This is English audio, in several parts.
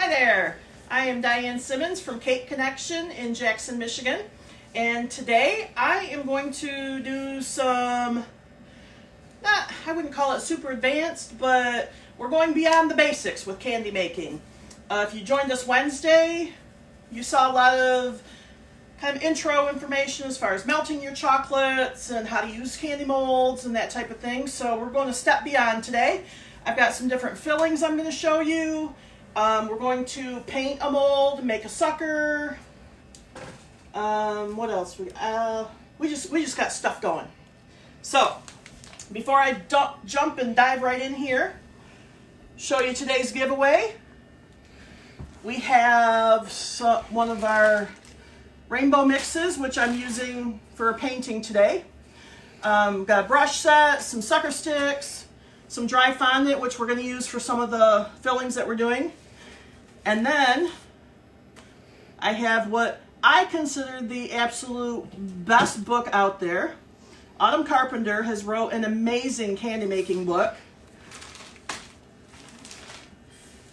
Hi there, I am Diane Simmons from Cake Connection in Jackson, Michigan, and today I am going to do some, I wouldn't call it super advanced, but we're going beyond the basics with candy making. If you joined us Wednesday, you saw a lot of kind of intro information as far as melting your chocolates and how to use candy molds and that type of thing. So we're going to step beyond today. I've got some different fillings I'm going to show you. We're going to paint a mold, make a sucker. What else? We just got stuff going. So before I jump and dive right in here, show you today's giveaway. We have one of our rainbow mixes, which I'm using for painting today. Got a brush set, some sucker sticks, some dry fondant, which we're going to use for some of the fillings that we're doing. And then I have what I consider the absolute best book out there. Autumn Carpenter has wrote an amazing candy making book.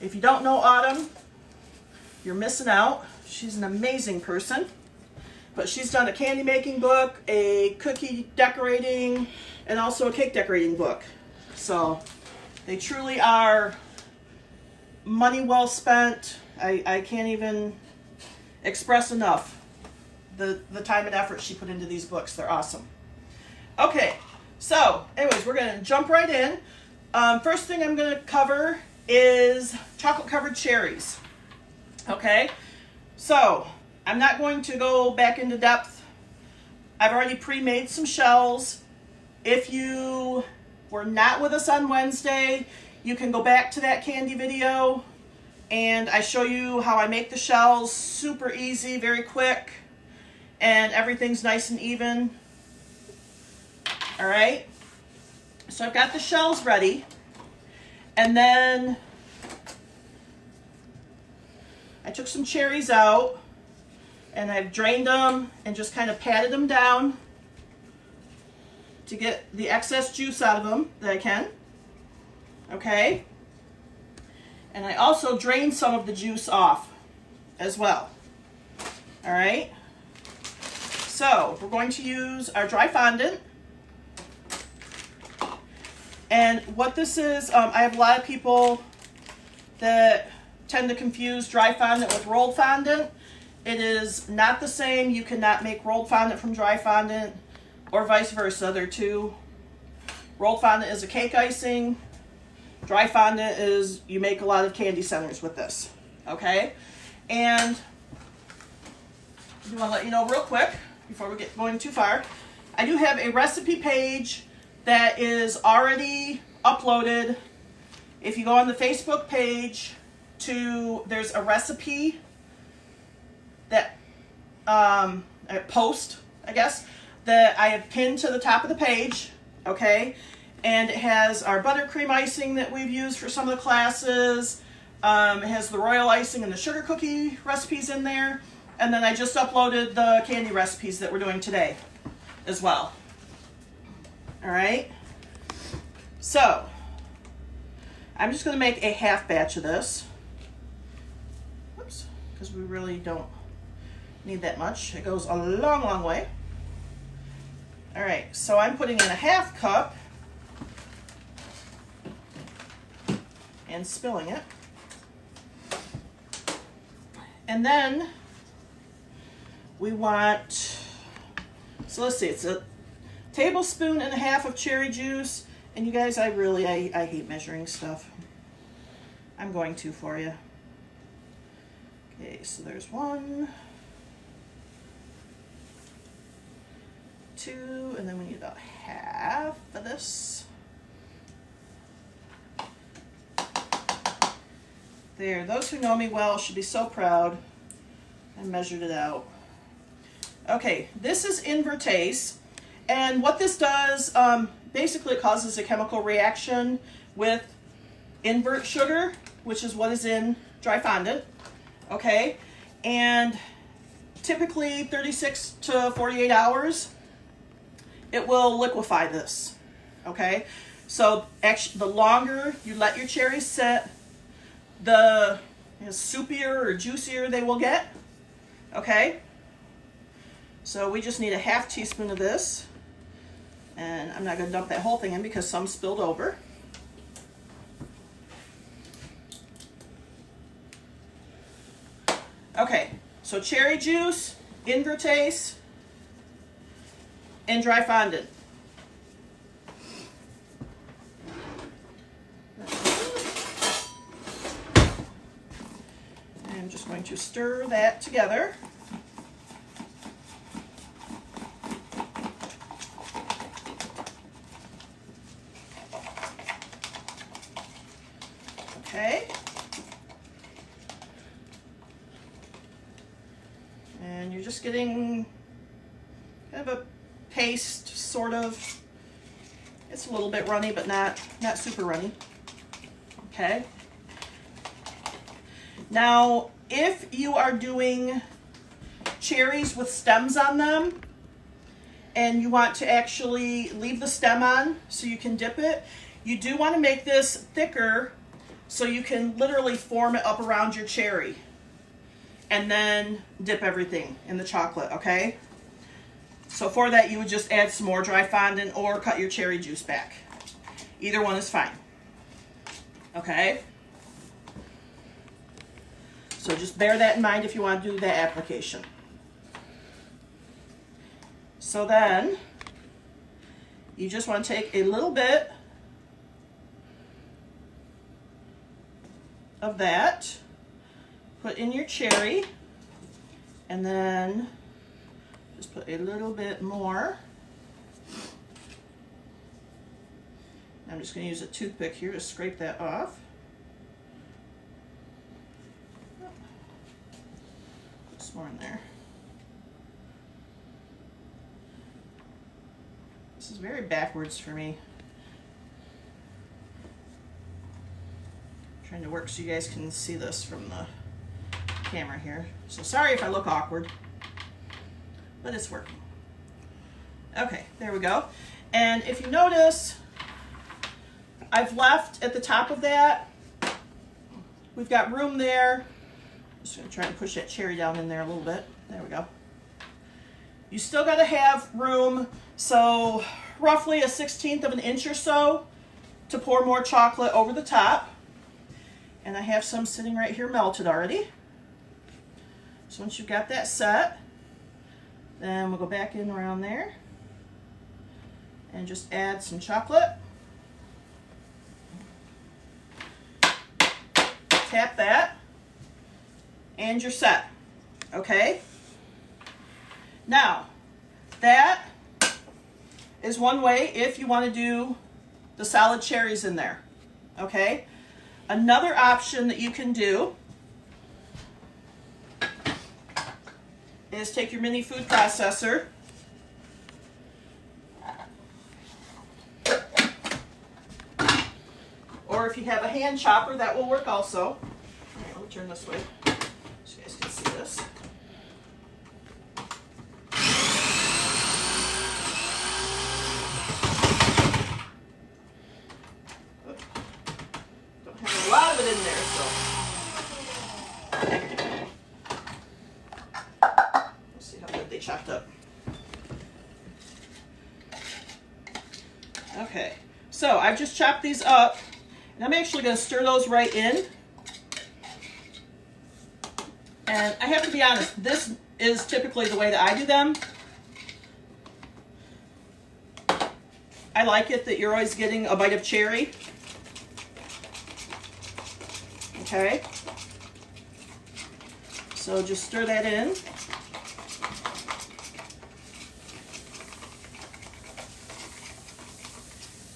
If you don't know Autumn, you're missing out. She's an amazing person. But she's done a candy making book, a cookie decorating, and also a cake decorating book. So they truly are money well spent. I can't even express enough the time and effort she put into these books. They're awesome. Okay, so anyways, we're going to jump right in. First thing I'm going to cover is chocolate covered cherries. Okay, so I'm not going to go back into depth. I've already pre-made some shells. If you were not with us on Wednesday, you can go back to that candy video and I show you how I make the shells. Super easy, very quick, and everything's nice and even. All right, so I've got the shells ready, and then I took some cherries out and I've drained them and just kind of patted them down to get the excess juice out of them that I can. Okay, and I also drained some of the juice off as well. All right, so we're going to use our dry fondant. And what this is, I have a lot of people that tend to confuse dry fondant with rolled fondant. It is not the same. You cannot make rolled fondant from dry fondant or vice versa. They're two. Rolled fondant is a cake icing. Dry fondant is, you make a lot of candy centers with this. Okay? And I want to let you know real quick, before we get going too far, I do have a recipe page that is already uploaded. If you go on the Facebook page, there's a recipe that post, I guess, that I have pinned to the top of the page. Okay, and it has our buttercream icing that we've used for some of the classes. It has the royal icing and the sugar cookie recipes in there, and then I just uploaded the candy recipes that we're doing today as well. All right, so I'm just going to make a half batch of this. Whoops, because we really don't need that much. It goes a long, long way. All right, so I'm putting in a half cup and spilling it. And then we want, so let's see, it's a tablespoon and a half of cherry juice. And you guys, I hate measuring stuff. I'm going to for you. Okay, so there's 1, 2, and then we need about half of this. There, those who know me well should be so proud. I measured it out. Okay, this is invertase, and what this does, basically it causes a chemical reaction with invert sugar, which is what is in dry fondant. Okay, and typically 36 to 48 hours, it will liquefy this. Okay, so actually the longer you let your cherries sit, as soupier or juicier they will get. Okay? So we just need a half teaspoon of this. And I'm not going to dump that whole thing in because some spilled over. Okay, so cherry juice, invertase, and dry fondant. I'm just going to stir that together. Okay. And you're just getting kind of a paste, sort of. It's a little bit runny, but not super runny. Okay. Now, if you are doing cherries with stems on them, and you want to actually leave the stem on so you can dip it, you do want to make this thicker so you can literally form it up around your cherry and then dip everything in the chocolate, okay? So for that, you would just add some more dry fondant or cut your cherry juice back. Either one is fine, okay? So just bear that in mind if you want to do that application. So then, you just want to take a little bit of that, put in your cherry, and then just put a little bit more. I'm just going to use a toothpick here to scrape that off. Put some more in there. This is very backwards for me. I'm trying to work so you guys can see this from the camera here. So sorry if I look awkward, but it's working. Okay, there we go. And if you notice, I've left at the top of that, we've got room there. Just gonna try and push that cherry down in there a little bit. There we go. You still gotta have room, so roughly a 1/16 of an inch or so to pour more chocolate over the top. And I have some sitting right here melted already. So once you've got that set, then we'll go back in around there and just add some chocolate. Tap that, and you're set, okay? Now, that is one way if you want to do the solid cherries in there, okay? Another option that you can do is take your mini food processor or if you have a hand chopper, that will work also. All right, let me turn this way so you guys can see this. Don't have a lot of it in there, so. Let's see how good they chopped up. Okay, so I've just chopped these up. And I'm actually going to stir those right in. And I have to be honest, this is typically the way that I do them. I like it that you're always getting a bite of cherry. Okay. So just stir that in.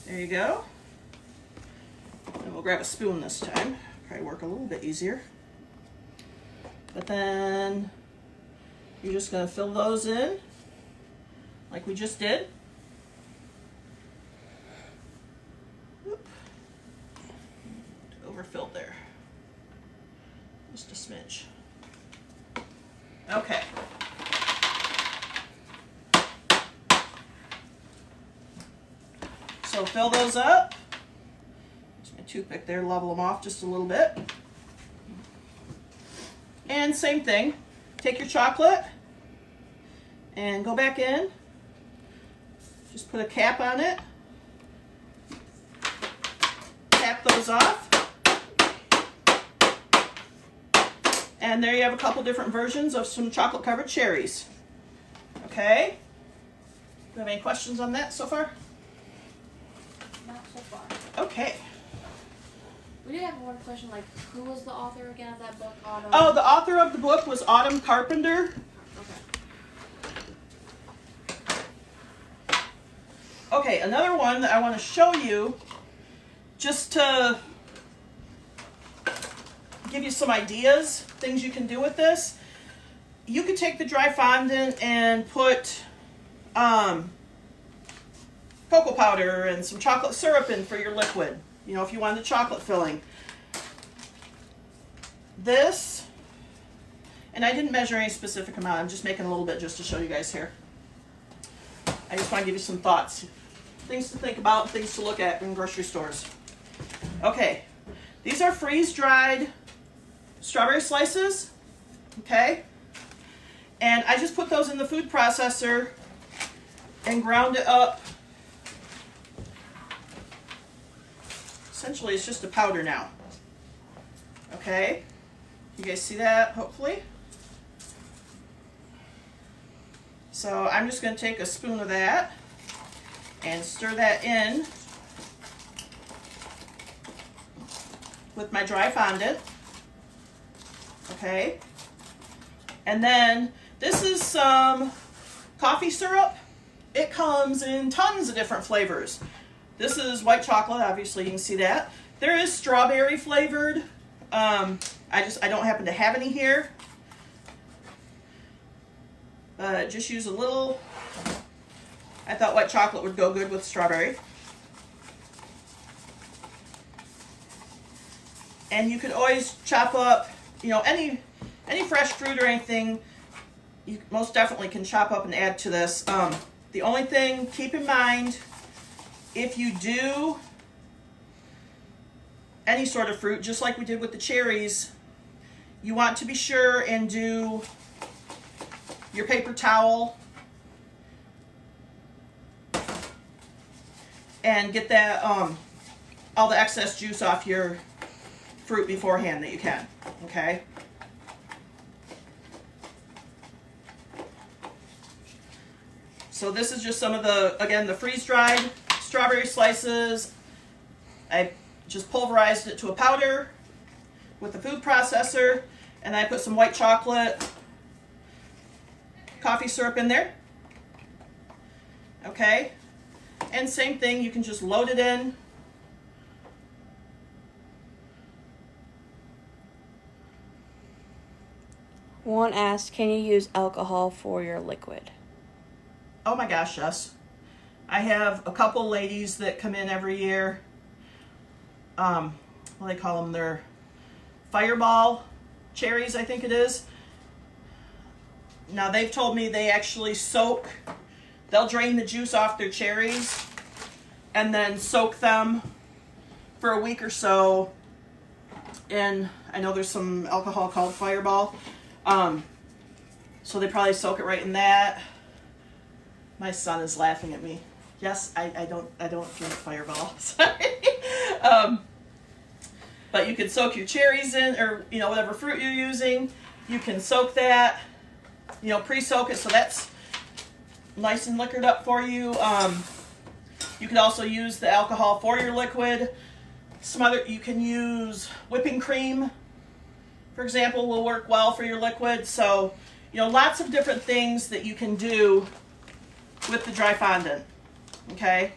There you go. And we'll grab a spoon this time. Probably work a little bit easier. But then you're just going to fill those in like we just did. Oop. Overfilled there. Just a smidge. Okay. So fill those up. Toothpick there, level them off just a little bit. And same thing, take your chocolate and go back in. Just put a cap on it. Tap those off. And there you have a couple different versions of some chocolate covered cherries. Okay? Do you have any questions on that so far? Not so far. Okay. We did have one question, like, who was the author again of that book, Autumn? Oh, the author of the book was Autumn Carpenter. Okay. Okay, another one that I want to show you, just to give you some ideas, things you can do with this. You could take the dry fondant and put cocoa powder and some chocolate syrup in for your liquid. You know, if you wanted chocolate filling. This, and I didn't measure any specific amount, I'm just making a little bit just to show you guys here. I just want to give you some thoughts, things to think about, things to look at in grocery stores. Okay, these are freeze-dried strawberry slices, okay? And I just put those in the food processor and ground it up. Essentially, it's just a powder now. Okay? You guys see that, hopefully? So I'm just going to take a spoon of that and stir that in with my dry fondant. Okay? And then this is some coffee syrup. It comes in tons of different flavors. This is white chocolate, obviously you can see that. There is strawberry flavored. I don't happen to have any here. Just use a little. I thought white chocolate would go good with strawberry. And you could always chop up, you know, any fresh fruit or anything. You most definitely can chop up and add to this. The only thing, keep in mind, if you do any sort of fruit, just like we did with the cherries, you want to be sure and do your paper towel and get that all the excess juice off your fruit beforehand that you can, okay? So this is just some of the, again, the freeze-dried strawberry slices. I just pulverized it to a powder with the food processor, and I put some white chocolate, coffee syrup in there. Okay? And same thing, you can just load it in. One asked, can you use alcohol for your liquid? Oh my gosh, yes. I have a couple ladies that come in every year. What do they call them? They're fireball cherries, I think it is. Now they've told me they actually soak, they'll drain the juice off their cherries and then soak them for a week or so. And I know there's some alcohol called Fireball. So they probably soak it right in that. My son is laughing at me. Yes, I don't drink Fireball. Sorry. But you can soak your cherries in, or you know, whatever fruit you're using. You can soak that, you know, pre-soak it so that's nice and liquored up for you. You can also use the alcohol for your liquid. You can use whipping cream, for example, will work well for your liquid. So, you know, lots of different things that you can do with the dry fondant. Okay,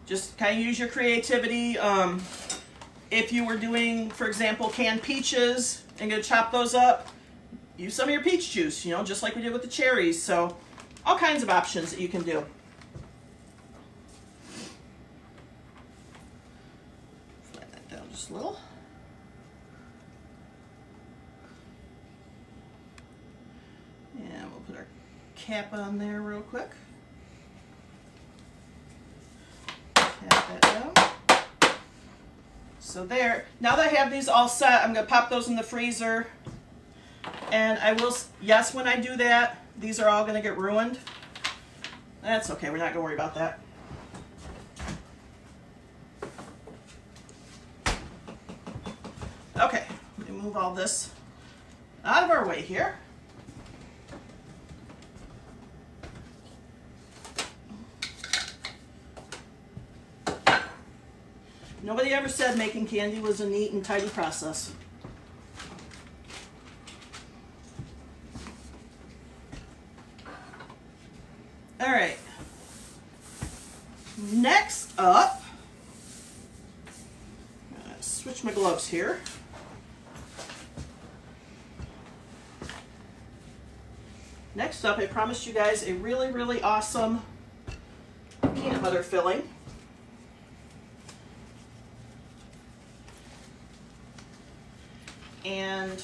just kind of use your creativity. If you were doing, for example, canned peaches and gonna chop those up, use some of your peach juice, you know, just like we did with the cherries. So all kinds of options that you can do. Flatten that down just a little. And we'll put our cap on there real quick. Pat that down. So there, now that I have these all set, I'm going to pop those in the freezer And I will, yes, when I do that, these are all going to get ruined. That's okay, we're not going to worry about that. Okay, let me move all this out of our way here. Nobody ever said making candy was a neat and tidy process. All right. Next up, I'm gonna switch my gloves here. Next up, I promised you guys a really, really awesome peanut butter filling. And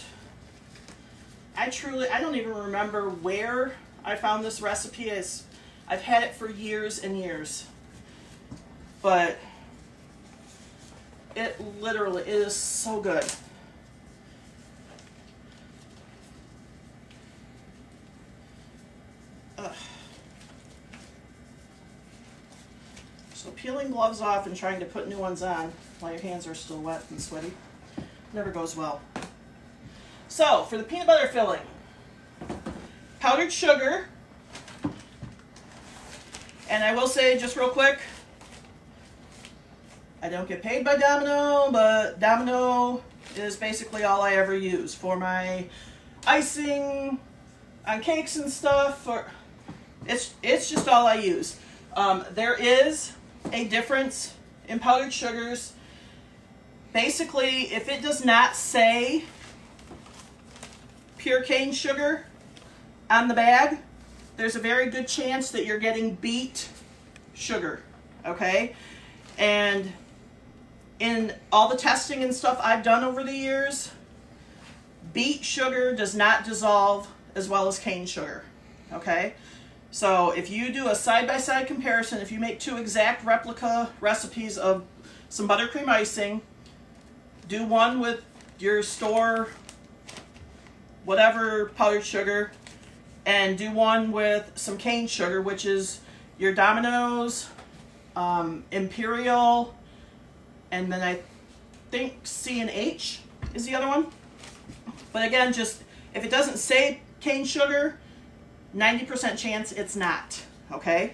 I don't even remember where I found this recipe. I've had it for years and years. But it literally is so good. Ugh. So peeling gloves off and trying to put new ones on while your hands are still wet and sweaty never goes well. So for the peanut butter filling, powdered sugar, and I will say just real quick, I don't get paid by Domino, but Domino is basically all I ever use for my icing on cakes and stuff. It's just all I use. There is a difference in powdered sugars. Basically, if it does not say pure cane sugar on the bag, there's a very good chance that you're getting beet sugar, okay? And in all the testing and stuff I've done over the years, beet sugar does not dissolve as well as cane sugar, okay? So if you do a side-by-side comparison, if you make two exact replica recipes of some buttercream icing, do one with your store whatever powdered sugar, and do one with some cane sugar, which is your Domino's, Imperial, and then I think C&H is the other one. But again, just if it doesn't say cane sugar, 90% chance it's not, okay?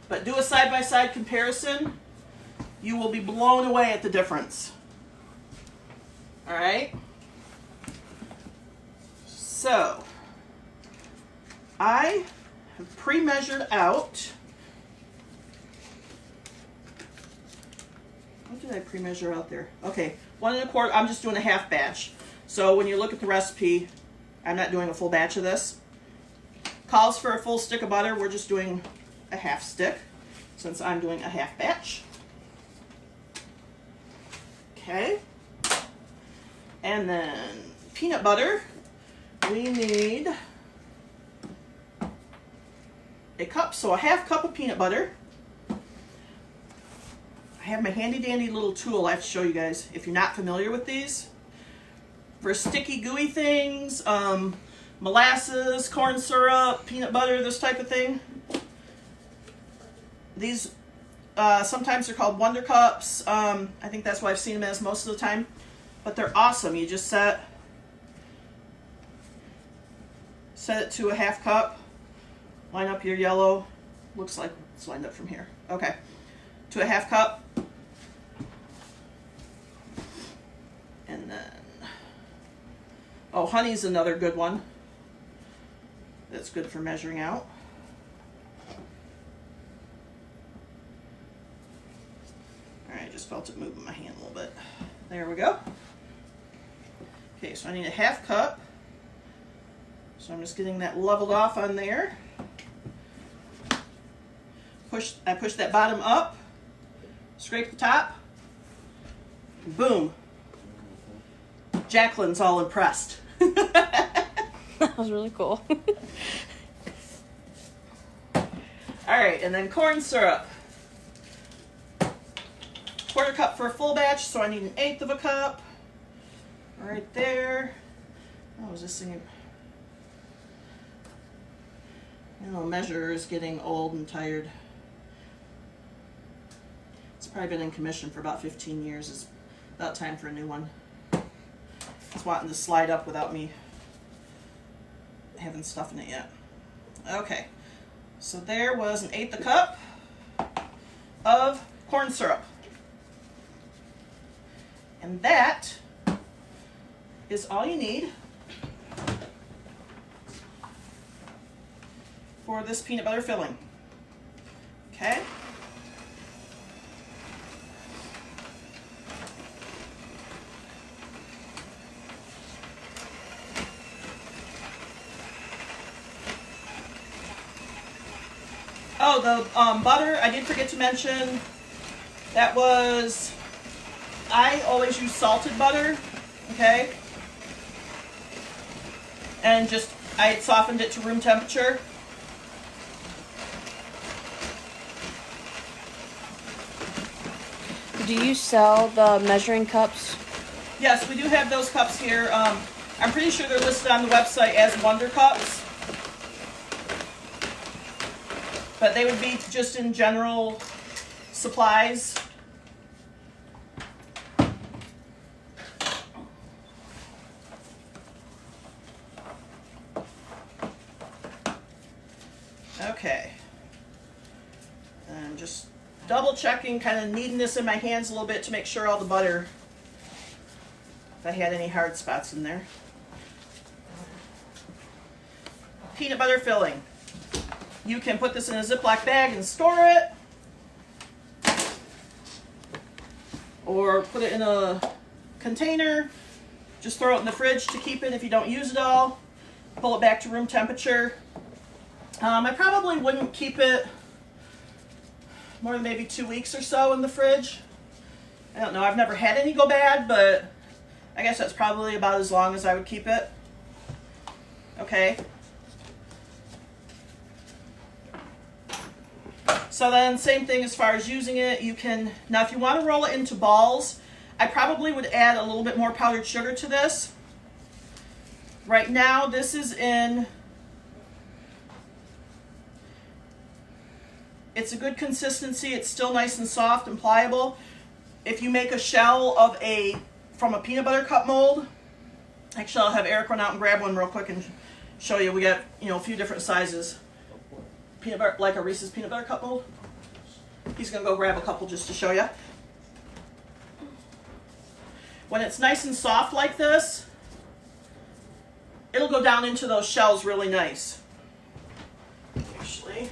But do a side-by-side comparison. You will be blown away at the difference. All right? So, I have pre-measured out. What did I pre-measure out there? Okay, 1 1/4. I'm just doing a half batch. So when you look at the recipe, I'm not doing a full batch of this. Calls for a full stick of butter. We're just doing a half stick since I'm doing a half batch. Okay. And then peanut butter. We need a cup, so a half cup of peanut butter. I have my handy dandy little tool I have to show you guys if you're not familiar with these. For sticky gooey things, molasses, corn syrup, peanut butter, this type of thing. These sometimes they're called Wonder Cups. I think that's what I've seen them as most of the time. But they're awesome. You just set it to a half cup. Line up your yellow. Looks like it's lined up from here. Okay. To a half cup. And then, oh, honey's another good one. That's good for measuring out. All right, I just felt it moving my hand a little bit. There we go. Okay, so I need a half cup. So I'm just getting that leveled off on there. I push that bottom up, scrape the top, boom. Jacqueline's all impressed. That was really cool. All right, and then corn syrup. 1/4 cup for a full batch, so I need 1/8 of a cup. right there. Oh, is this thing? You know, measure is getting old and tired. It's probably been in commission for about 15 years. It's about time for a new one. It's wanting to slide up without me having stuff in it yet. Okay, so there was 1/8 cup of corn syrup. And that is all you need for this peanut butter filling. Okay? Oh, the butter, I did forget to mention, that was, I always use salted butter, okay? And just, I had softened it to room temperature. Do you sell the measuring cups? Yes, we do have those cups here. I'm pretty sure they're listed on the website as Wonder Cups. But they would be just in general supplies. Okay. And just double checking, kind of kneading this in my hands a little bit to make sure all the butter, if I had any hard spots in there. Peanut butter filling. You can put this in a Ziploc bag and store it, or put it in a container. Just throw it in the fridge to keep it if you don't use it all. Pull it back to room temperature. I probably wouldn't keep it more than maybe 2 weeks or so in the fridge. I don't know, I've never had any go bad, but I guess that's probably about as long as I would keep it. Okay. So then, same thing as far as using it. You can, now if you want to roll it into balls, I probably would add a little bit more powdered sugar to this. Right now, this is in, it's a good consistency. It's still nice and soft and pliable. If you make a shell of from a peanut butter cup mold, actually I'll have Eric run out and grab one real quick and show you. We got, a few different sizes. Peanut butter, like a Reese's peanut butter cup mold. He's gonna go grab a couple just to show you. When it's nice and soft like this, it'll go down into those shells really nice. Actually,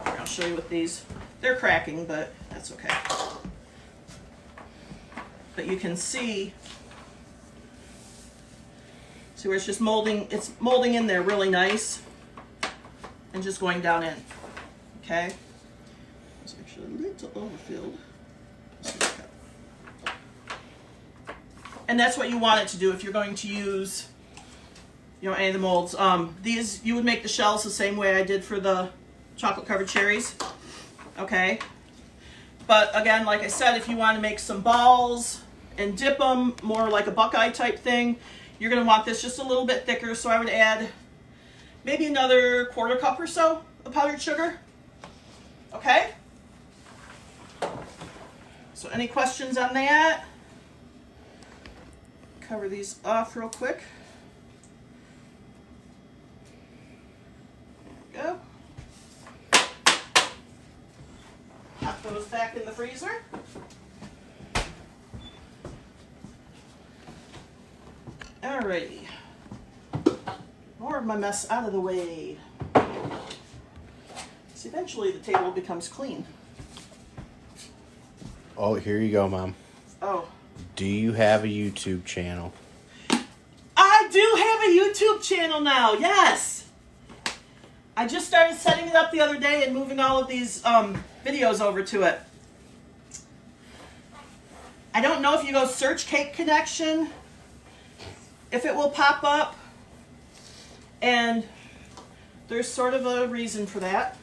I'll show you with these. They're cracking, but that's okay. But you can see where it's just molding, it's molding in there really nice and just going down in, okay? It's actually a little overfilled. And that's what you want it to do if you're going to use, any of the molds. These, you would make the shells the same way I did for the chocolate covered cherries, okay? But again, like I said, if you want to make some balls and dip them, more like a Buckeye type thing, you're going to want this just a little bit thicker, so I would add maybe another 1/4 cup or so of powdered sugar. Okay? So any questions on that? Cover these off real quick. There we go. Pop those back in the freezer. Alrighty, more of my mess out of the way. See, eventually the table becomes clean. Oh, here you go, Mom. Oh. Do you have a YouTube channel? I do have a YouTube channel now, yes! I just started setting it up the other day and moving all of these videos over to it. I don't know if you go search Cake Connection, if it will pop up, and there's sort of a reason for that.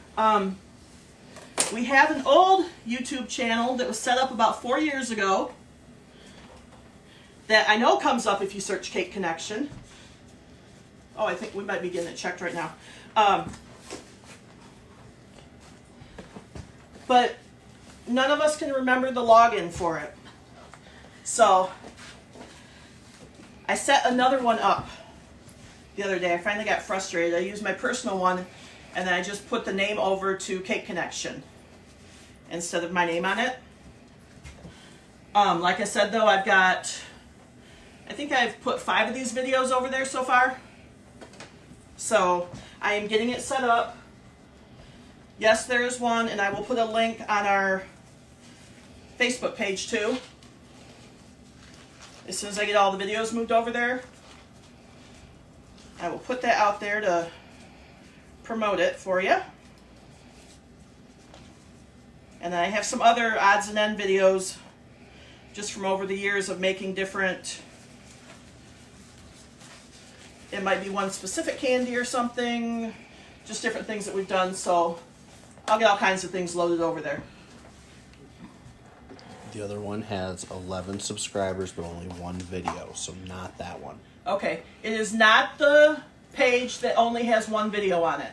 We have an old YouTube channel that was set up about 4 years ago that I know comes up if you search Cake Connection. Oh, I think we might be getting it checked right now. But none of us can remember the login for it. So I set another one up the other day. I finally got frustrated. I used my personal one, and then I just put the name over to Cake Connection instead of my name on it. Like I said, though, I think I've put 5 of these videos over there so far. So I am getting it set up. Yes, there is one, and I will put a link on our Facebook page too. As soon as I get all the videos moved over there, I will put that out there to promote it for you. And then I have some other odds and end videos just from over the years of making different, it might be one specific candy or something, just different things that we've done. So I'll get all kinds of things loaded over there. The other one has 11 subscribers, but only 1 video, so not that one. Okay, it is not the page that only has 1 video on it.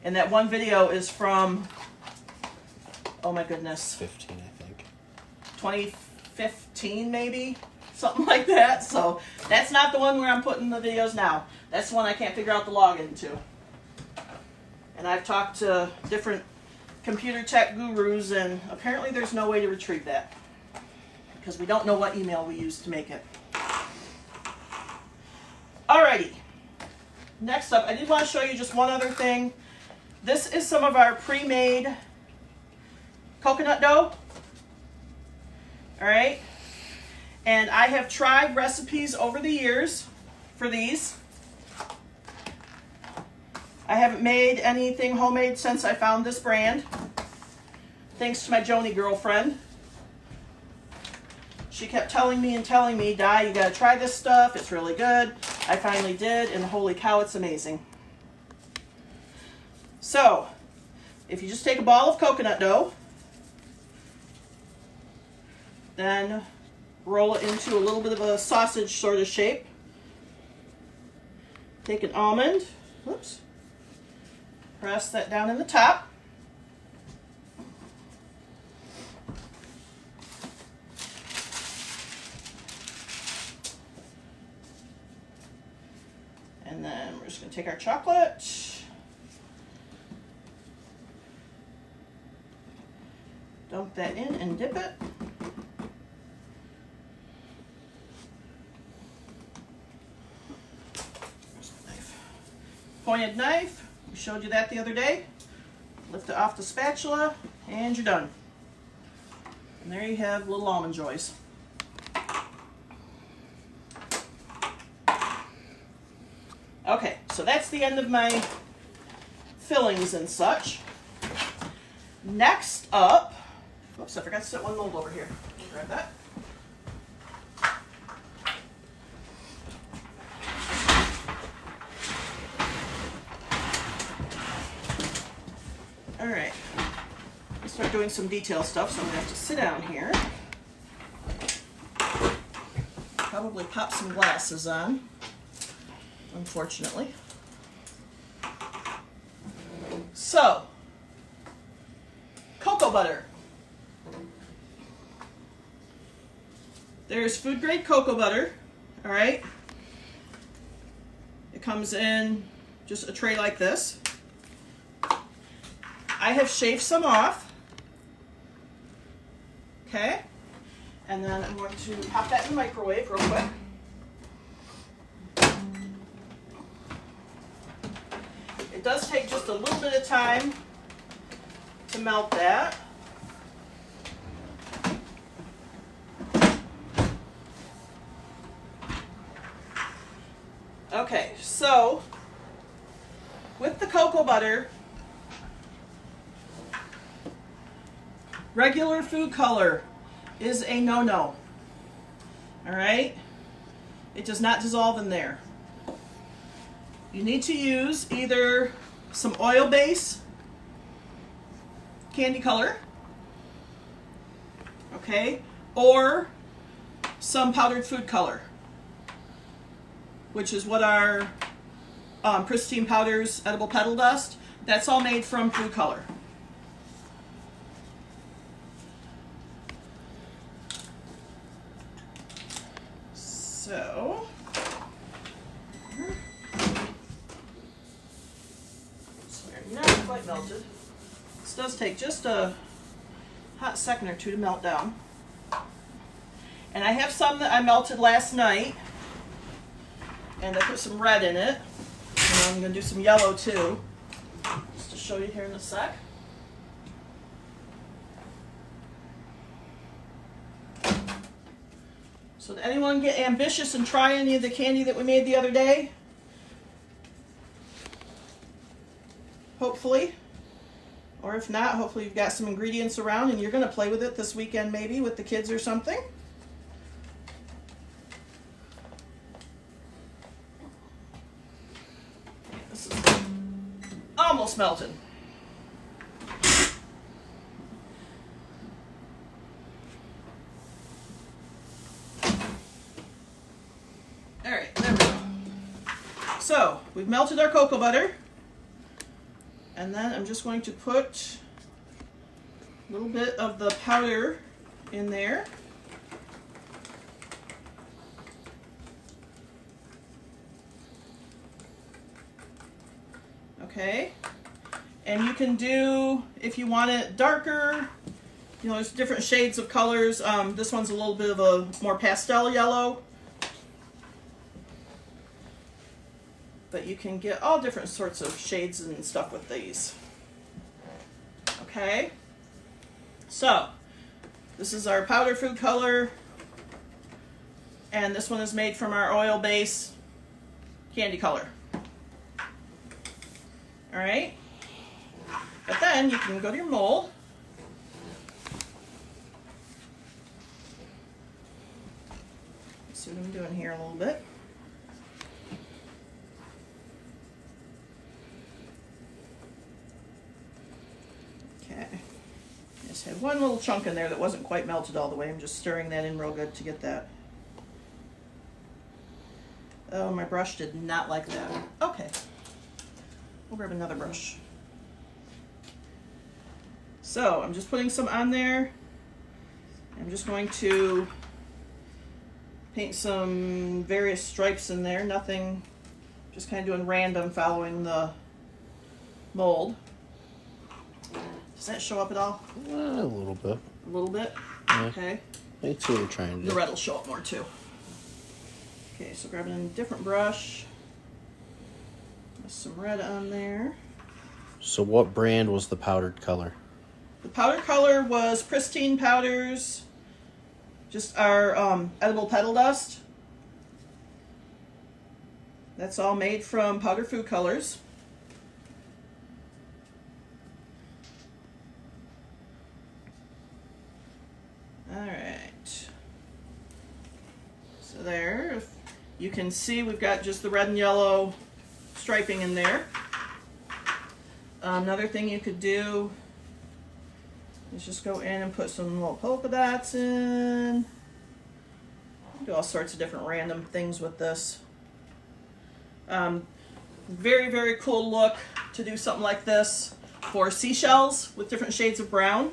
And that 1 video is from, oh my goodness, 15, I think. 2015 maybe? Something like that. So that's not the one where I'm putting the videos now. That's the one I can't figure out the login to. And I've talked to different computer tech gurus, and apparently there's no way to retrieve that because we don't know what email we used to make it. Alrighty. Next up, I did want to show you just one other thing. This is some of our pre-made coconut dough. Alright. And I have tried recipes over the years for these. I haven't made anything homemade since I found this brand. Thanks to my Joni girlfriend. She kept telling me, Di, you gotta try this stuff. It's really good. I finally did, and holy cow, it's amazing. So, if you just take a ball of coconut dough, then roll it into a little bit of a sausage sort of shape. Take an almond, whoops, press that down in the top. And then we're just going to take our chocolate, dump that in and dip it. There's the knife. Pointed knife, we showed you that the other day. Lift it off the spatula and you're done. And there you have little almond joys. Okay, so that's the end of my fillings and such. Next up, oops, I forgot to set one mold over here. Grab that. All right, let's start doing some detail stuff, so I'm gonna have to sit down here. Probably pop some glasses on. Unfortunately. So, cocoa butter. There's food grade cocoa butter, all right? It comes in just a tray like this. I have shaved some off, okay? And then I'm going to pop that in the microwave real quick. It does take just a little bit of time to melt that. Okay, so with the cocoa butter, regular food color is a no-no. All right? It does not dissolve in there. You need to use either some oil base candy color, okay, or some powdered food color, which is what our Pristine Powders Edible Petal Dust, that's all made from food color. So, they're not quite melted. This does take just a hot second or two to melt down. And I have some that I melted last night, and I put some red in it. And I'm going to do some yellow too, just to show you here in a sec. So did anyone get ambitious and try any of the candy that we made the other day? Hopefully. Or if not, hopefully you've got some ingredients around and you're going to play with it this weekend maybe with the kids or something. This is almost melted. Alright, there we go. So, we've melted our cocoa butter. And then I'm just going to put a little bit of the powder in there. Okay. And you can do, if you want it darker, you know, there's different shades of colors. This one's a little bit of a more pastel yellow. But you can get all different sorts of shades and stuff with these. Okay. So, this is our powder food color. And this one is made from our oil base candy color. Alright. But then you can go to your mold. Let's see what I'm doing here a little bit. Okay. I just had one little chunk in there that wasn't quite melted all the way. I'm just stirring that in real good to get that. Oh, my brush did not like that. Okay. We'll grab another brush. So, I'm just putting some on there. I'm just going to paint some various stripes in there. Nothing, just kind of doing random, following the mold. Does that show up at all? A little bit. A little bit? Yeah. Okay. I see what you're trying to do. The red will show up more too. Okay, so grabbing a different brush. With some red on there. So what brand was the powdered color? The powder color was Pristine Powders, just our edible petal dust. That's all made from powder food colors. Alright. So there, if you can see we've got just the red and yellow striping in there. Another thing you could do is just go in and put some little polka dots in. Do all sorts of different random things with this. Very, very cool look to do something like this for seashells with different shades of brown.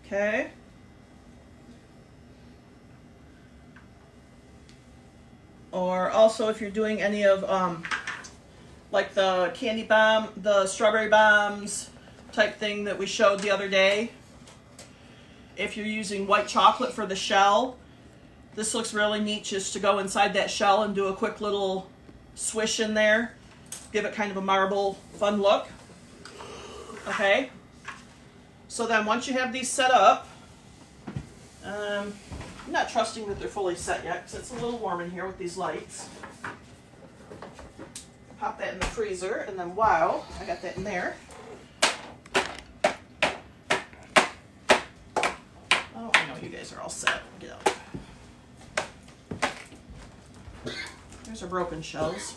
Okay. Or also if you're doing any of like the candy bomb, the strawberry bombs type thing that we showed the other day. If you're using white chocolate for the shell, this looks really neat just to go inside that shell and do a quick little swish in there. Give it kind of a marble fun look. Okay. So then once you have these set up, I'm not trusting that they're fully set yet because it's a little warm in here with these lights. Pop that in the freezer, and then wow, I got that in there. Oh, I know you guys are all set. Get out. There's our broken shells.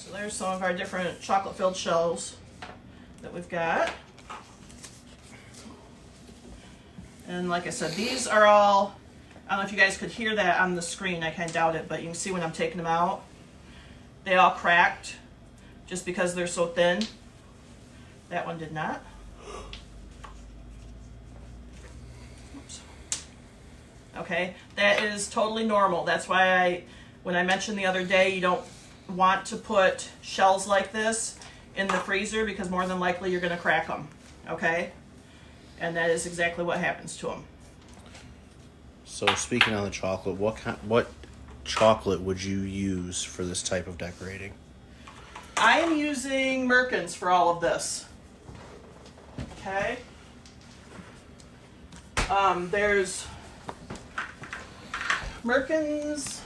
So there's some of our different chocolate-filled shells that we've got. And like I said, these are all, I don't know if you guys could hear that on the screen, I kind of doubt it, but you can see when I'm taking them out, they all cracked just because they're so thin. That one did not. Oops. Okay, that is totally normal. That's why when I mentioned the other day, you don't want to put shells like this in the freezer because more than likely you're going to crack them. Okay? And that is exactly what happens to them. So speaking on the chocolate, what chocolate would you use for this type of decorating? I am using Merkins for all of this. Okay? There's Merkins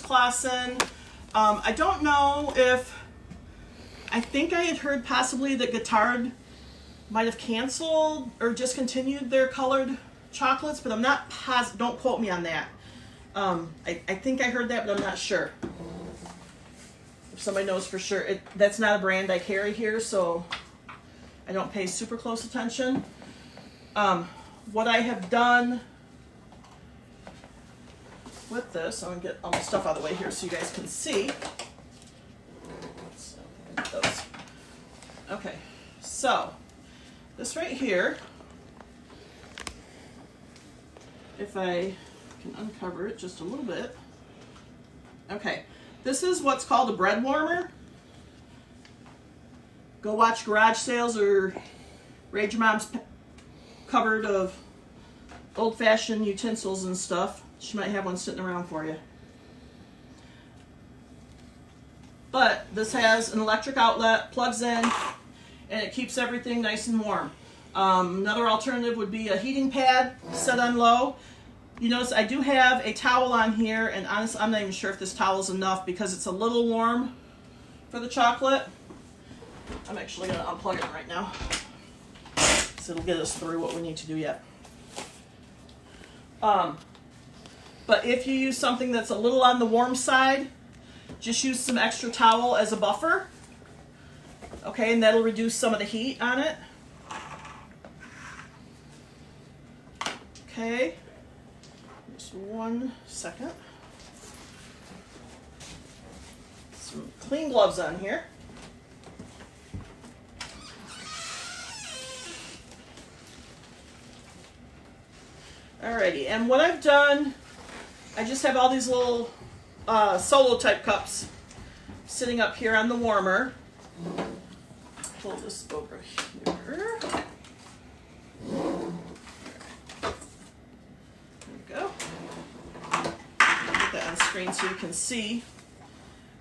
Clausen. I don't know if, I think I had heard possibly that Guittard might have canceled or discontinued their colored chocolates, but I'm not positive. Don't quote me on that. I think I heard that, but I'm not sure. If somebody knows for sure, that's not a brand I carry here, so I don't pay super close attention. What I have done with this, I'm going to get all my stuff out of the way here so you guys can see. So, those. Okay, so this right here, if I can uncover it just a little bit. Okay, this is what's called a bread warmer. Go watch garage sales or raid your mom's cupboard of old-fashioned utensils and stuff. She might have one sitting around for you. But this has an electric outlet, plugs in, and it keeps everything nice and warm. Another alternative would be a heating pad set on low. You notice I do have a towel on here, and honestly, I'm not even sure if this towel is enough because it's a little warm for the chocolate. I'm actually going to unplug it right now, so it'll get us through what we need to do yet. But if you use something that's a little on the warm side, just use some extra towel as a buffer. Okay, and that'll reduce some of the heat on it. Okay, just 1 second. Some clean gloves on here. Alrighty, and what I've done, I just have all these little solo type cups sitting up here on the warmer. Pull this over here. There we go. Put that on the screen so you can see.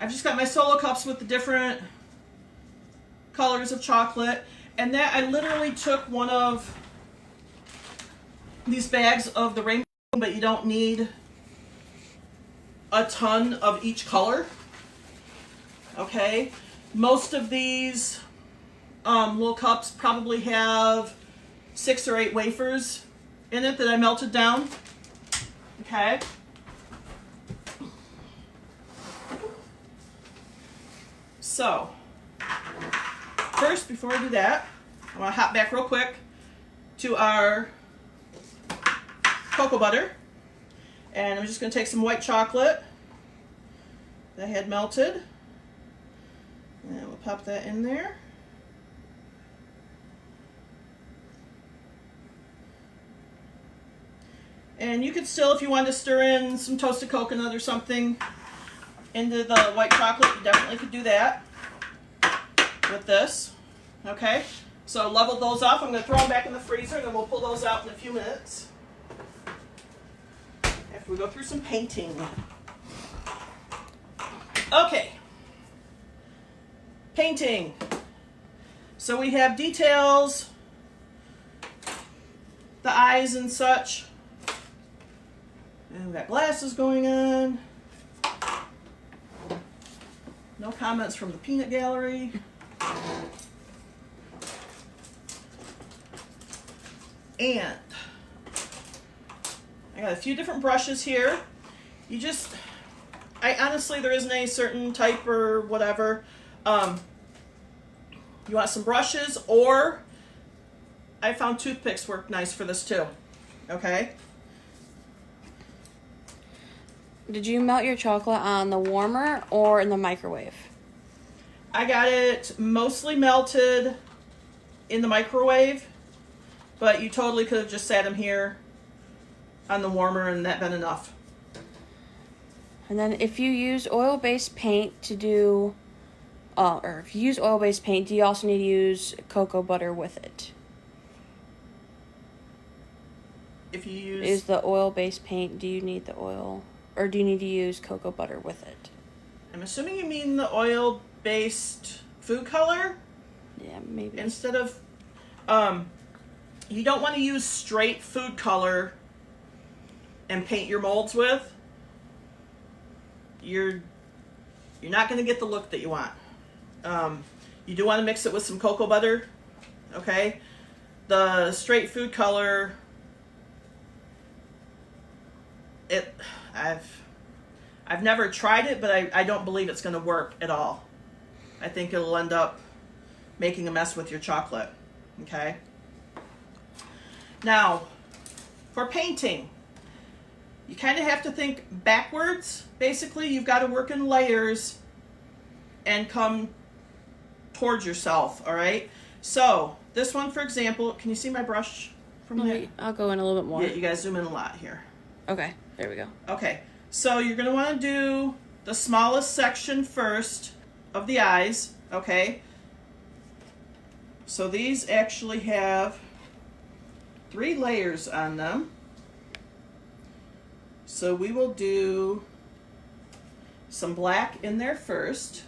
I've just got my solo cups with the different colors of chocolate, and that I literally took one of these bags of the rainbow, but you don't need a ton of each color. Okay, most of these little cups probably have 6 or 8 wafers in it that I melted down. Okay. So, first, before I do that, I want to hop back real quick to our cocoa butter, and I'm just going to take some white chocolate that I had melted, and we'll pop that in there. And you could still, if you wanted to stir in some toasted coconut or something into the white chocolate, you definitely could do that with this. Okay, so level those off. I'm going to throw them back in the freezer, and then we'll pull those out in a few minutes after we go through some painting. Okay, painting. So we have details, the eyes and such. And we've got glasses going on. No comments from the peanut gallery. And I got a few different brushes here. You just, honestly, there isn't any certain type or whatever. You want some brushes, or I found toothpicks work nice for this too. Okay. Did you melt your chocolate on the warmer or in the microwave? I got it mostly melted in the microwave, but you totally could have just sat them here on the warmer and that been enough. And then if you use oil-based paint to do, or if you use oil-based paint, do you also need to use cocoa butter with it? If you use... Is the oil-based paint, do you need the oil, or do you need to use cocoa butter with it? I'm assuming you mean the oil-based food color? Yeah, maybe. Instead of... you don't want to use straight food color and paint your molds with. You're not going to get the look that you want. You do want to mix it with some cocoa butter, okay? The straight food color, I've never tried it, but I don't believe it's going to work at all. I think it'll end up making a mess with your chocolate, okay? Now, for painting, you kind of have to think backwards. Basically, you've got to work in layers and come towards yourself, all right? So, this one, for example, can you see my brush from there? I'll go in a little bit more. Yeah, you guys zoom in a lot here. Okay, there we go. Okay, so you're going to want to do the smallest section first of the eyes, okay? So these actually have 3 layers on them. So we will do some black in there first.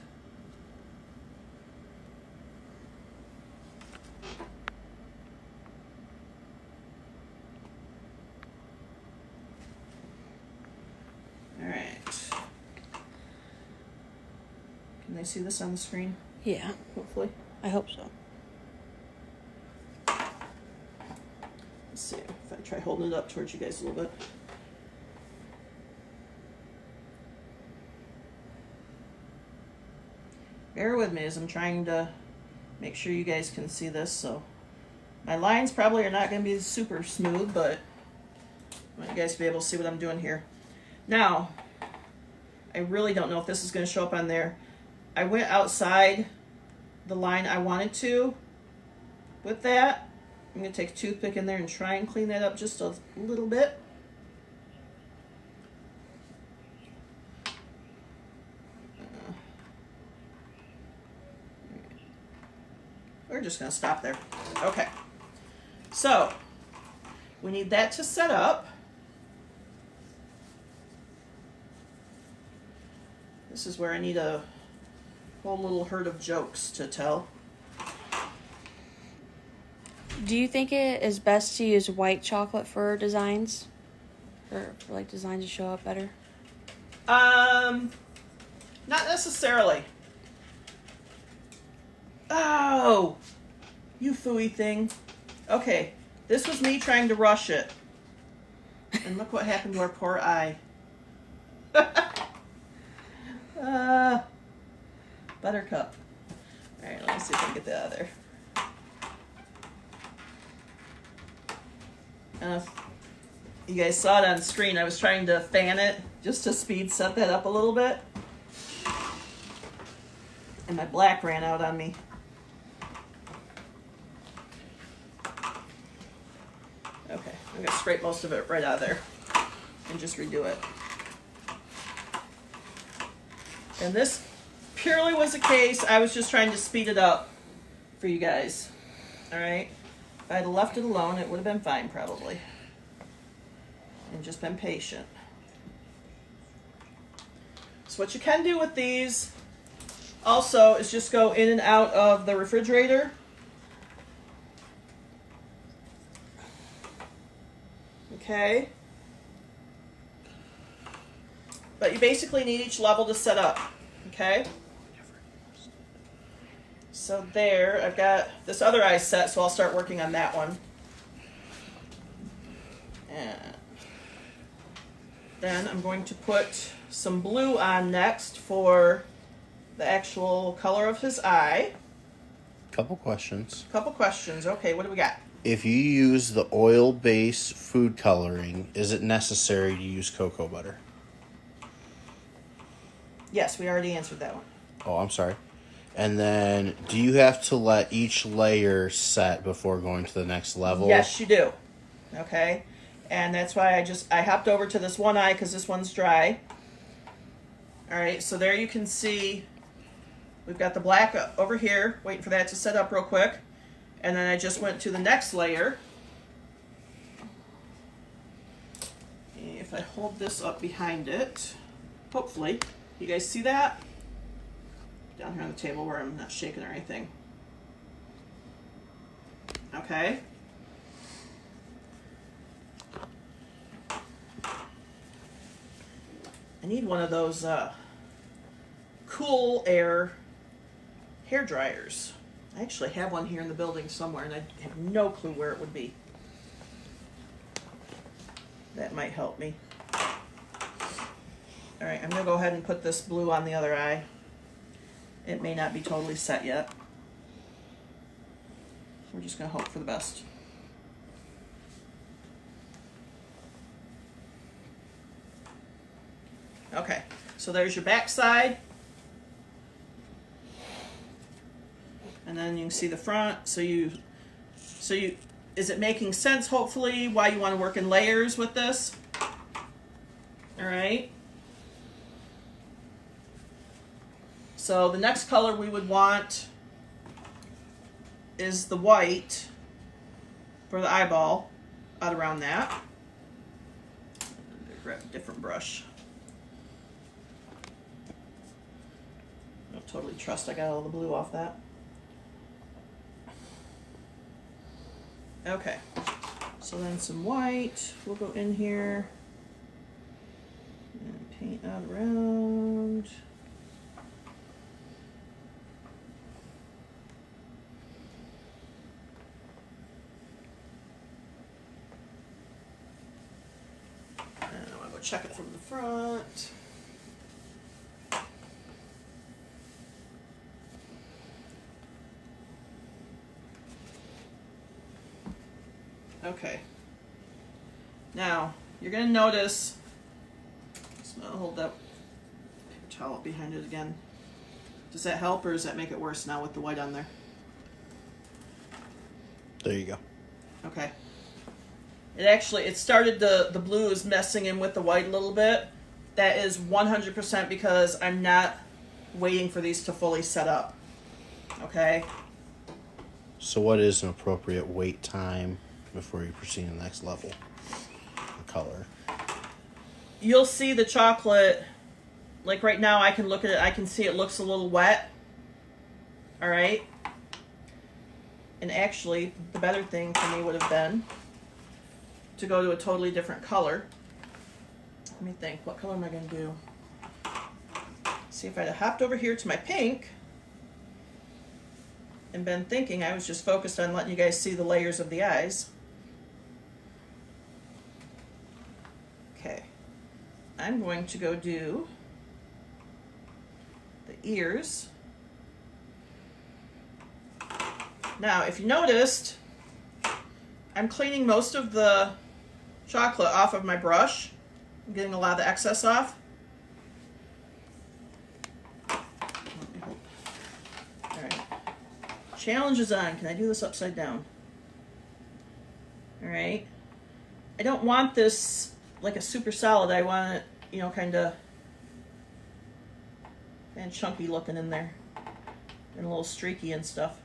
All right. Can they see this on the screen? Yeah, Hopefully. I hope so. Let's see if I try holding it up towards you guys a little bit. Bear with me as I'm trying to make sure you guys can see this. So my lines probably are not going to be super smooth, but I want you guys to be able to see what I'm doing here. Now, I really don't know if this is going to show up on there. I went outside the line I wanted to with that. I'm going to take a toothpick in there and try and clean that up just a little bit. We're just going to stop there. Okay. So, we need that to set up. This is where I need a whole little herd of jokes to tell. Do you think it is best to use white chocolate for designs? Or for like designs to show up better? Not necessarily. Oh, you phooey thing. Okay, this was me trying to rush it. And look what happened to our poor eye. Buttercup. All right, let me see if I can get that out of there. If you guys saw it on screen, I was trying to fan it just to speed set that up a little bit. And my black ran out on me. Okay, I'm gonna scrape most of it right out of there and just redo it. And this purely was a case, I was just trying to speed it up for you guys. All right? If I had left it alone, it would have been fine probably. And just been patient. So what you can do with these also is just go in and out of the refrigerator. Okay? But you basically need each level to set up. Okay? So there, I've got this other eye set, so I'll start working on that one. And Then I'm going to put some blue on next for the actual color of his eye. Couple questions. Couple questions. Okay, what do we got? If you use the oil-based food coloring, is it necessary to use cocoa butter? Yes, we already answered that one. Oh, I'm sorry. And then, do you have to let each layer set before going to the next level? Yes, you do. Okay, and that's why I hopped over to this one eye because this one's dry. All right, so there you can see we've got the black over here, waiting for that to set up real quick. And then I just went to the next layer. If I hold this up behind it, hopefully, you guys see that? Down here on the table where I'm not shaking or anything. Okay. I need one of those cool air hair dryers. I actually have one here in the building somewhere, and I have no clue where it would be. That might help me. All right, I'm gonna go ahead and put this blue on the other eye. It may not be totally set yet. We're just gonna hope for the best. Okay, so there's your back side. And then you can see the front. So you, is it making sense, hopefully, why you want to work in layers with this? All right. So the next color we would want is the white for the eyeball, out around that. Grab a different brush. I don't totally trust I got all the blue off that. Okay, so then some white will go in here and paint out around. And I'm gonna go check it from the front. Okay. Now, you're going to notice, I'll hold that paper towel up behind it again. Does that help, or does that make it worse now with the white on there? There you go. Okay. It started the blues messing in with the white a little bit. That is 100% because I'm not waiting for these to fully set up. Okay? So what is an appropriate wait time before you proceed to the next level? The color. You'll see the chocolate, like right now I can look at it, I can see it looks a little wet. All right? And actually, the better thing for me would have been to go to a totally different color. Let me think, what color am I going to do? See, if I'd have hopped over here to my pink and been thinking, I was just focused on letting you guys see the layers of the eyes. Okay, I'm going to go do the ears. Now, if you noticed, I'm cleaning most of the chocolate off of my brush. I'm getting a lot of the excess off. All right. Challenge is on. Can I do this upside down? All right. I don't want this like a super solid. I want it, you know, kind of chunky looking in there and a little streaky and stuff.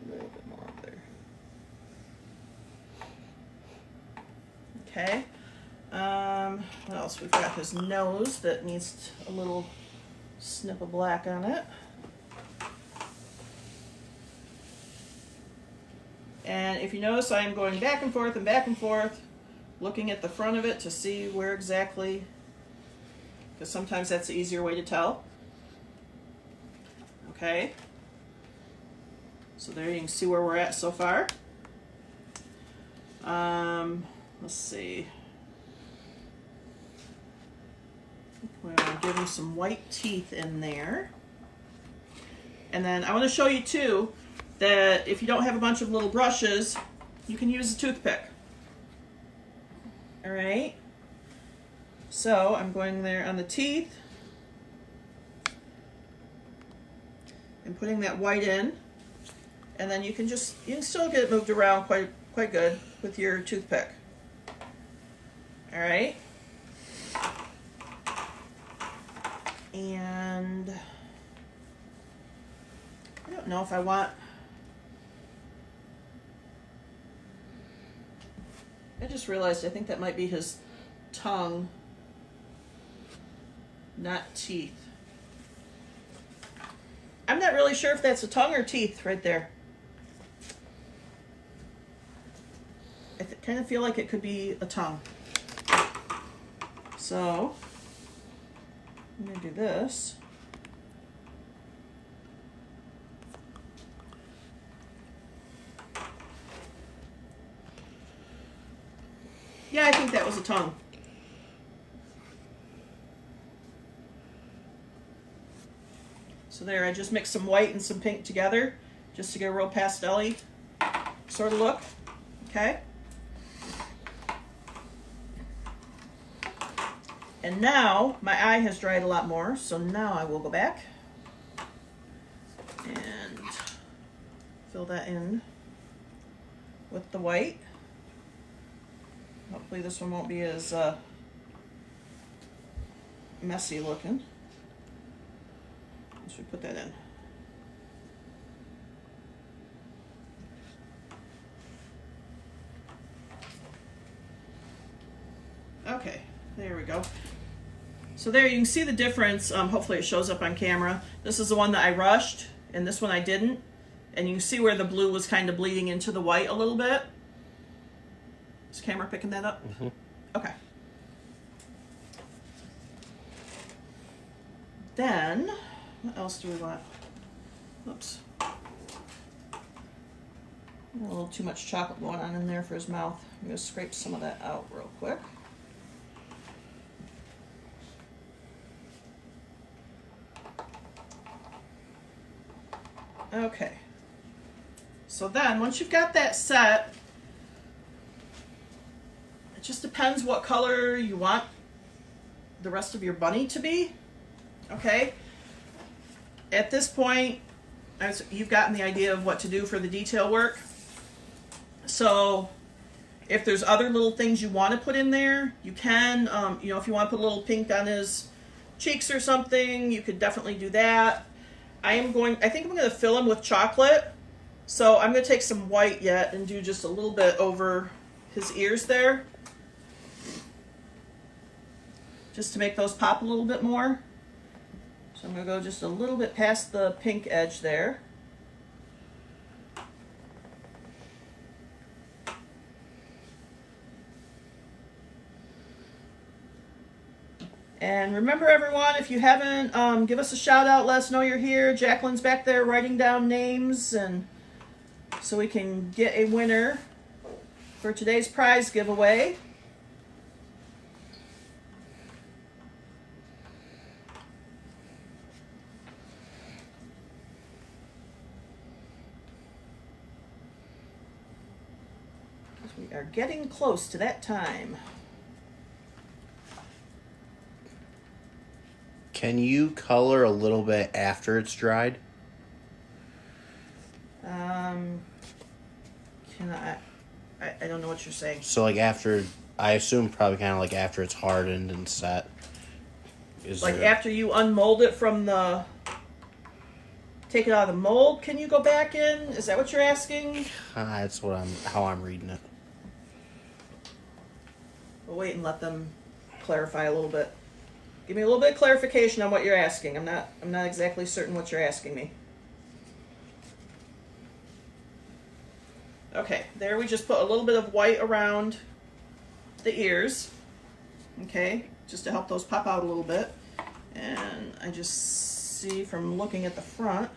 A little bit more up there. Okay. What else? We've got his nose that needs a little snip of black on it. And if you notice, I am going back and forth, looking at the front of it to see where exactly, because sometimes that's the easier way to tell. Okay. So there you can see where we're at so far. Let's see. We're gonna give him some white teeth in there. And then I want to show you too that if you don't have a bunch of little brushes, you can use a toothpick. All right. So I'm going there on the teeth and putting that white in, and then you can still get it moved around quite good with your toothpick. All right. And I don't know if I want. I just realized I think that might be his tongue, not teeth. I'm not really sure if that's a tongue or teeth right there. I kind of feel like it could be a tongue. So I'm going to do this. Yeah, I think that was a tongue. So there, I just mixed some white and some pink together just to get a real pastel-y sort of look. Okay. And now my eye has dried a lot more, so now I will go back and fill that in with the white. Hopefully this one won't be as messy looking. Once we put that in. Okay, there we go. So there you can see the difference. Hopefully it shows up on camera. This is the one that I rushed, and this one I didn't. And you can see where the blue was kind of bleeding into the white a little bit. Is the camera picking that up? Mm-hmm. Okay. Then, what else do we want? Oops. A little too much chocolate going on in there for his mouth. I'm going to scrape some of that out real quick. Okay. So then, once you've got that set, it just depends what color you want the rest of your bunny to be. Okay. At this point, you've gotten the idea of what to do for the detail work. So if there's other little things you want to put in there, you can, if you want to put a little pink on his cheeks or something, you could definitely do that. I think I'm going to fill him with chocolate. So I'm going to take some white yet and do just a little bit over his ears there. Just to make those pop a little bit more. So I'm going to go just a little bit past the pink edge there. And remember everyone, if you haven't, give us a shout out, let us know you're here. Jacqueline's back there writing down names, and so we can get a winner for today's prize giveaway. We are getting close to that time. Can you color a little bit after it's dried? I don't know what you're saying. So like after, I assume probably kind of like after it's hardened and set. After you unmold it from the, take it out of the mold, can you go back in? Is that what you're asking? That's how I'm reading it. We'll wait and let them clarify a little bit. Give me a little bit of clarification on what you're asking. I'm not exactly certain what you're asking me. Okay, there we just put a little bit of white around the ears. Okay, just to help those pop out a little bit. And I just see from looking at the front,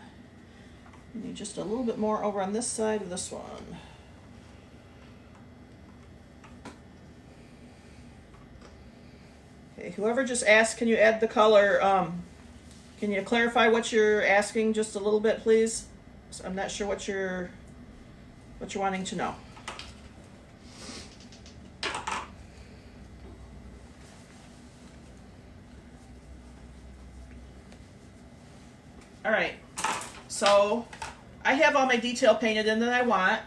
I need just a little bit more over on this side of this one. Okay, whoever just asked, can you add the color? Can you clarify what you're asking just a little bit, please? So I'm not sure what you're wanting to know. All right, so I have all my detail painted in that I want.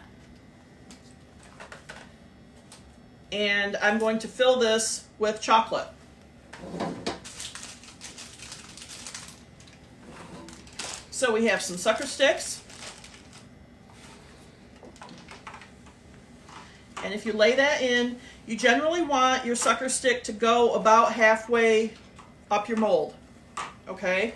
And I'm going to fill this with chocolate. So we have some sucker sticks. And if you lay that in, you generally want your sucker stick to go about halfway up your mold, okay?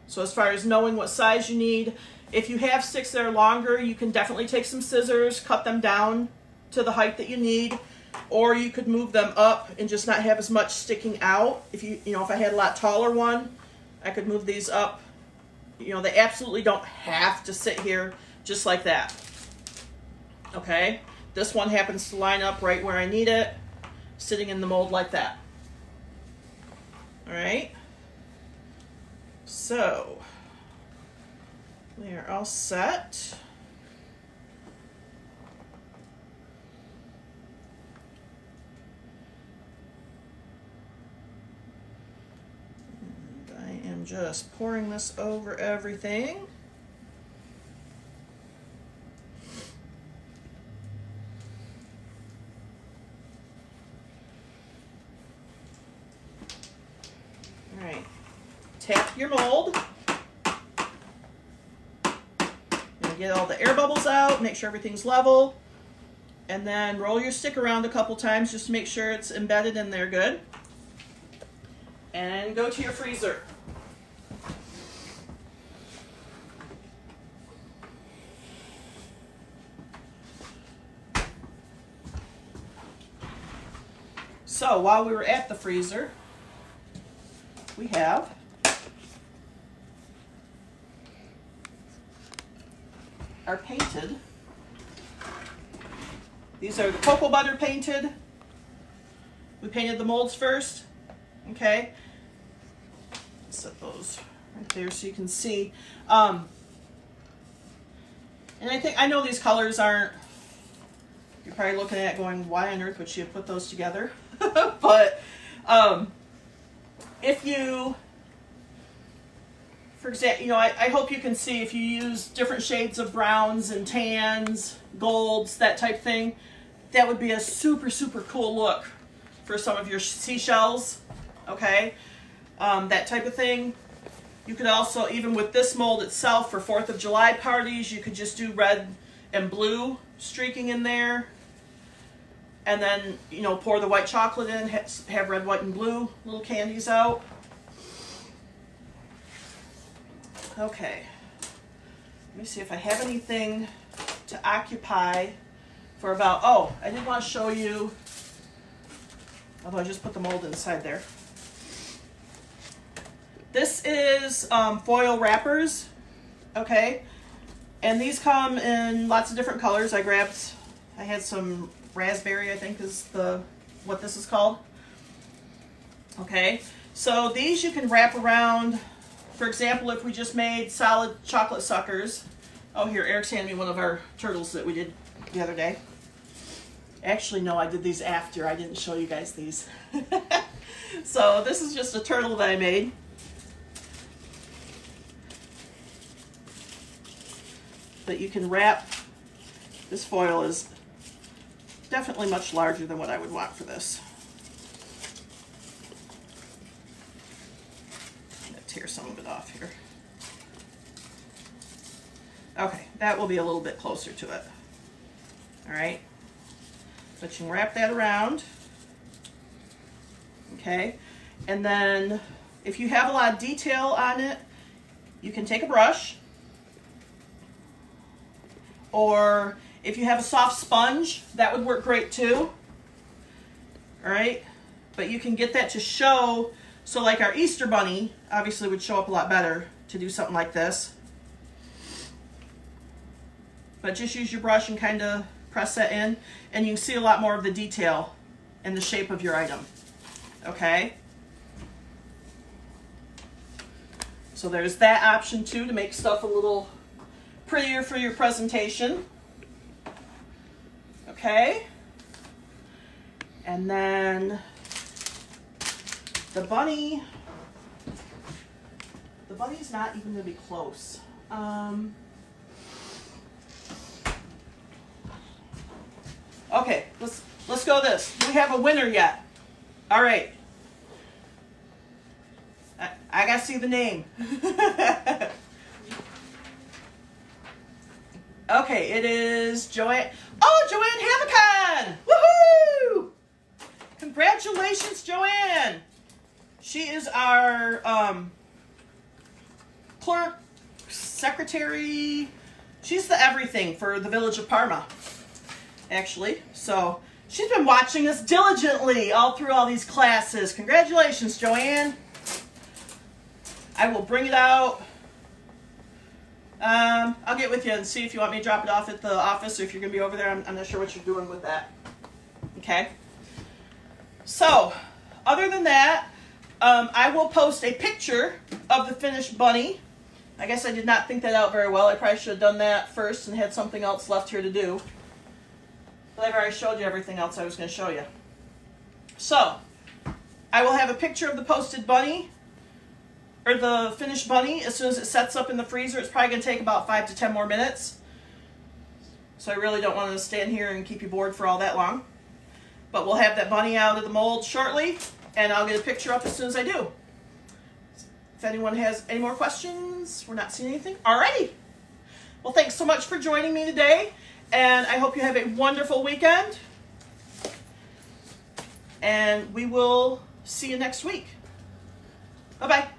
So as far as knowing what size you need, if you have sticks that are longer, you can definitely take some scissors, cut them down to the height that you need, or you could move them up and just not have as much sticking out. If if I had a lot taller one, I could move these up. They absolutely don't have to sit here just like that. Okay, this one happens to line up right where I need it, sitting in the mold like that. All right, so we are all set. And I am just pouring this over everything. All right, tap your mold. Get all the air bubbles out, make sure everything's level, and then roll your stick around a couple times just to make sure it's embedded in there good. And go to your freezer. So while we were at the freezer, we have are painted. These are the cocoa butter painted. We painted the molds first. Okay. Set those right there so you can see. And I know these colors aren't, you're probably looking at it going, why on earth would she have put those together? But if you, for example, I hope you can see if you use different shades of browns and tans, golds, that type thing, that would be a super, super cool look for some of your seashells, okay? That type of thing. You could also, even with this mold itself, for 4th of July parties, you could just do red and blue streaking in there. And then, pour the white chocolate in, have red, white, and blue little candies out. Okay, let me see if I have anything to occupy for about, I did want to show you, although I just put the mold inside there. This is foil wrappers, okay, and these come in lots of different colors. I had some raspberry, I think is what this is called. Okay, so these you can wrap around. For example, if we just made solid chocolate suckers. Oh, here, Eric's handed me one of our turtles that we did the other day. Actually, no, I did these after. I didn't show you guys these. So this is just a turtle that I made. But you can wrap, this foil is definitely much larger than what I would want for this. Tear some of it off here. Okay, that will be a little bit closer to it. All right, but you can wrap that around. Okay, and then if you have a lot of detail on it, you can take a brush, or if you have a soft sponge, that would work great too. All right, but you can get that to show. So like our Easter bunny obviously would show up a lot better to do something like this. But just use your brush and kind of press that in, and you can see a lot more of the detail and the shape of your item. Okay? So there's that option too, to make stuff a little prettier for your presentation. Okay? And then the bunny's not even gonna be close. Okay, let's go this. Do we have a winner yet? All right. I gotta see the name. Okay, it is Joanne. Oh, Joanne Havicon! Woohoo! Congratulations, Joanne. She is our clerk, secretary. She's the everything for the village of Parma, actually. So she's been watching us diligently all through all these classes. Congratulations, Joanne. I will bring it out. I'll get with you and see if you want me to drop it off at the office or if you're going to be over there. I'm not sure what you're doing with that. Okay? So, other than that, I will post a picture of the finished bunny. I guess I did not think that out very well. I probably should have done that first and had something else left here to do. But I've already showed you everything else I was going to show you. So, I will have a picture of the posted bunny, or the finished bunny, as soon as it sets up in the freezer. It's probably going to take about 5 to 10 more minutes. So I really don't want to stand here and keep you bored for all that long. But we'll have that bunny out of the mold shortly, and I'll get a picture up as soon as I do. If anyone has any more questions, we're not seeing anything. Alrighty. Well, thanks so much for joining me today, and I hope you have a wonderful weekend. And we will see you next week. Bye-bye.